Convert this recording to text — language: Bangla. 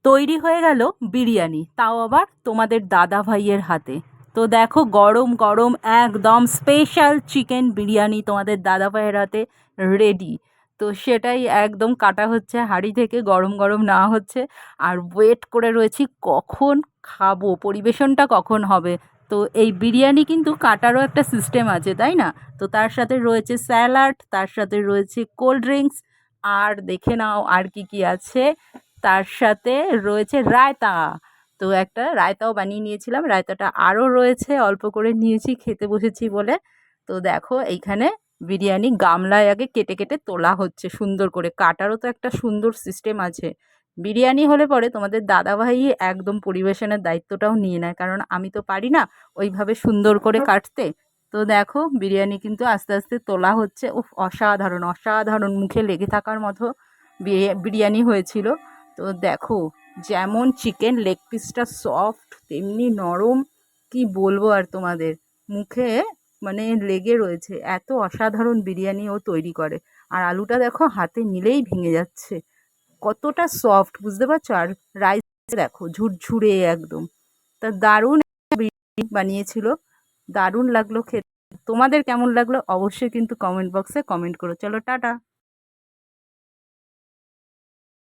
তৈরি হয়ে গেল বিরিয়ানি, তাও আবার তোমাদের দাদা ভাইয়ের হাতে। তো দেখো গরম গরম একদম স্পেশাল চিকেন বিরিয়ানি তোমাদের দাদা ভাইয়ের হাতে রেডি। তো সেটাই একদম কাটা হচ্ছে হাঁড়ি থেকে, গরম গরম নেওয়া হচ্ছে। আর ওয়েট করে রয়েছি কখন খাবো, পরিবেশনটা কখন হবে। তো এই বিরিয়ানি কিন্তু কাটারও একটা সিস্টেম আছে, তাই না? তো তার সাথে রয়েছে স্যালাড, তার সাথে রয়েছে কোল্ড ড্রিঙ্কস, আর দেখে নাও আর কি কি আছে। তার সাথে রয়েছে রায়তা। তো একটা রায়তাও বানিয়ে নিয়েছিলাম, রায়তাটা আরও রয়েছে, অল্প করে নিয়েছি খেতে বসেছি বলে। তো দেখো এইখানে বিরিয়ানি গামলায় আগে কেটে কেটে তোলা হচ্ছে সুন্দর করে, কাটারও তো একটা সুন্দর সিস্টেম আছে। বিরিয়ানি হলে পরে তোমাদের দাদাভাই একদম পরিবেশনের দায়িত্বটাও নিয়ে নেয়, কারণ আমি তো পারি না ওইভাবে সুন্দর করে কাটতে। তো দেখো বিরিয়ানি কিন্তু আস্তে আস্তে তোলা হচ্ছে। উফ, অসাধারণ অসাধারণ, মুখে লেগে থাকার মতো বিরিয়ানি হয়েছিল। তো দেখো যেমন চিকেন লেগ পিসটা সফট তেমনি নরম, কি বলবো আর তোমাদের, মুখে মানে লেগে রয়েছে, এত অসাধারণ বিরিয়ানি ও তৈরি করে। আর আলুটা দেখো হাতে নিলেই ভেঙে যাচ্ছে, কতটা সফট বুঝতে পারছো। আর রাইস দেখো ঝুরঝুরে একদম। তা দারুণ বিরিয়ানি বানিয়েছিল, দারুণ লাগলো খেতে। তোমাদের কেমন লাগলো অবশ্যই কিন্তু কমেন্ট বক্সে কমেন্ট করো। চলো টাটা।